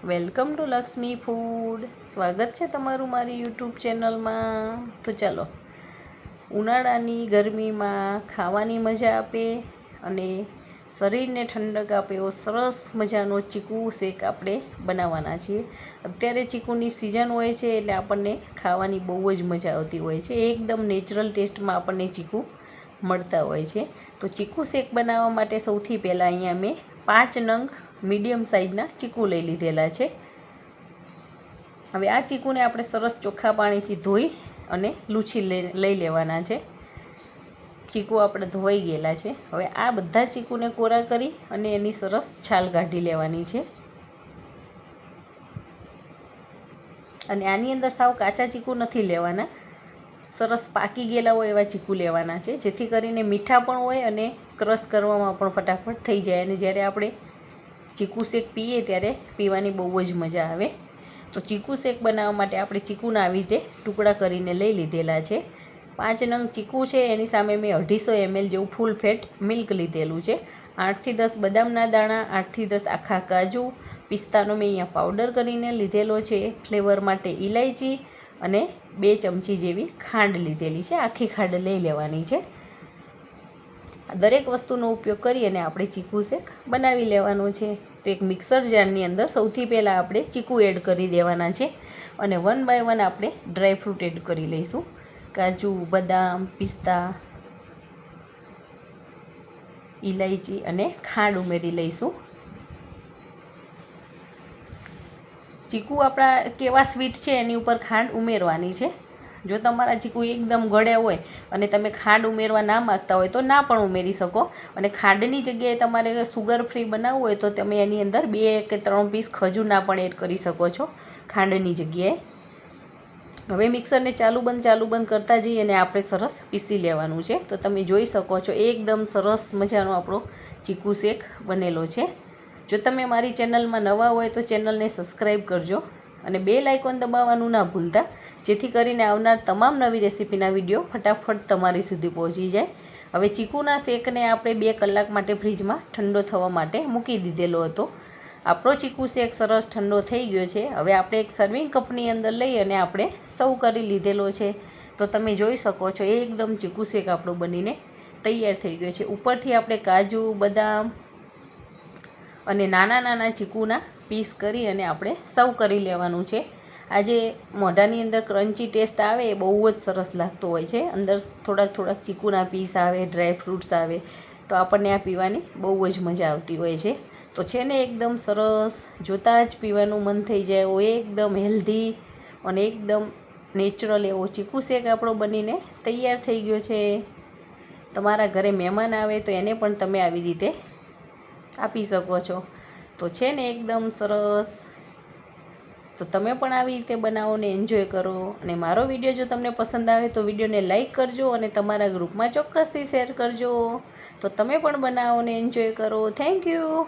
Welcome to Lakshmi food. સ્વાગત છે તમારું મારી યુટ્યુબ ચેનલમાં. તો ચાલો, ઉનાળાની ગરમીમાં ખાવાની મજા આપે અને શરીરને ઠંડક આપે એવો સરસ મજાનો ચીકુ શેક આપણે બનાવવાના છીએ. અત્યારે ચીકુની સિઝન હોય છે એટલે આપણને ખાવાની બહુ જ મજા આવતી હોય છે. એકદમ નેચરલ ટેસ્ટમાં આપણને ચીકુ મળતા હોય છે. તો ચીકુ શેક બનાવવા માટે સૌથી પહેલાં અહીંયા મેં 5 નંગ મીડિયમ સાઇઝના ચીકુ લઈ લીધેલા છે. હવે આ ચીકુને આપણે સરસ ચોખ્ખા પાણીથી ધોઈ અને લૂછી લઈ લેવાના છે. ચીકુ આપણે ધોઈ ગયેલા છે. હવે આ બધા ચીકુને કોરા કરી અને એની સરસ છાલ કાઢી લેવાની છે. અને આની અંદર સાવ કાચા ચીકુ નથી લેવાના, સરસ પાકી ગયેલા હોય એવા ચીકુ લેવાના છે, જેથી કરીને મીઠા પણ હોય અને ક્રશ કરવામાં પણ ફટાફટ થઈ જાય. અને જ્યારે આપણે ચીકુ શેક પીએ ત્યારે પીવાની બહુ જ મજા આવે. તો ચીકુ શેક બનાવવા માટે આપણે ચીકુના આવી રીતે ટુકડા કરીને લઈ લીધેલા છે. 5 નંગ ચીકુ છે, એની સામે મેં 250 ml જેવું ફૂલ ફેટ મિલ્ક લીધેલું છે. 8 થી 10 બદામના દાણા, 8 થી 10 આખા કાજુ, પિસ્તાનો મેં અહીંયા પાવડર કરીને લીધેલો છે. ફ્લેવર માટે ઇલાયચી અને 2 ચમચી જેવી ખાંડ લીધેલી છે. આખી ખાંડ લઈ લેવાની છે. દરેક વસ્તુનો ઉપયોગ કરી અને આપણે ચીકુ શેક બનાવી લેવાનો છે. તો એક મિક્સર જારની અંદર સૌથી પહેલાં આપણે ચીકુ એડ કરી દેવાના છે અને 1 બાય 1 આપણે ડ્રાયફ્રૂટ એડ કરી લઈશું. કાજુ, બદામ, પિસ્તા, ઇલાયચી અને ખાંડ ઉમેરી લઈશું. ચીકુ આપણા કેવા સ્વીટ છે એની ઉપર ખાંડ ઉમેરવાની છે. જો તમારા ચીકુ એકદમ ગળ્યા હોય અને તમે ખાંડ ઉમેરવા ના માગતા હોય તો ના પણ ઉમેરી શકો. અને ખાંડની જગ્યાએ તમારે સુગર ફ્રી બનાવવું હોય તો તમે એની અંદર 2 કે 3 પીસ ખજૂરના પણ એડ કરી શકો છો ખાંડની જગ્યાએ. હવે મિક્સરને ચાલુ બંધ કરતા જઈએ અને આપણે સરસ પીસી લેવાનું છે. તો તમે જોઈ શકો છો એકદમ સરસ મજાનો આપણો ચીકુ શેક બનેલો છે. જો તમે મારી ચેનલમાં નવા હોય તો ચેનલને સબસ્ક્રાઈબ કરજો અને બેલ આઇકોન દબાવવાનું ના ભૂલતા, જેથી કરીને આવનાર તમામ નવી રેસીપીના વિડીયો ફટાફટ તમારી સુધી પહોંચી જાય. હવે ચીકુના શેકને આપણે 2 કલાક માટે ફ્રીજમાં ઠંડો થવા માટે મૂકી દીધેલો હતો. આપણો ચીકુ શેક સરસ ઠંડો થઈ ગયો છે. હવે આપણે એક સર્વિંગ કપની અંદર લઈ અને આપણે સર્વ કરી લીધેલો છે. તો તમે જોઈ શકો છો એકદમ ચીકુ શેક આપણો બનીને તૈયાર થઈ ગયો છે. ઉપરથી આપણે કાજુ, બદામ અને નાના ચીકુના પીસ કરી અને આપણે સર્વ કરી લેવાનું છે. આજે મોઢાની અંદર ક્રન્ચી ટેસ્ટ આવે એ બહુ જ સરસ લાગતો હોય છે. અંદર થોડાક ચીકુના પીસ આવે, ડ્રાય ફ્રૂટ્સ આવે, તો આપણને આ પીવાની બહુ જ મજા આવતી હોય છે. તો છે ને એકદમ સરસ, જોતાં જ પીવાનું મન થઈ જાય એવો એકદમ હેલ્ધી અને એકદમ નેચરલ એવો ચીકુ શેક આપણો બનીને તૈયાર થઈ ગયો છે. તમારા ઘરે મહેમાન આવે તો એને પણ તમે આવી રીતે આપી શકો છો. તો છે ને એકદમ સરસ. તો તમે પણ આવી રીતે બનાવો ને એન્જોય કરો. અને મારો વિડીયો જો તમને પસંદ આવે તો વિડીયોને લાઇક કરજો અને તમારા ગ્રુપમાં ચોક્કસથી શેર કરજો. તો તમે પણ બનાવો ને એન્જોય કરો. Thank you.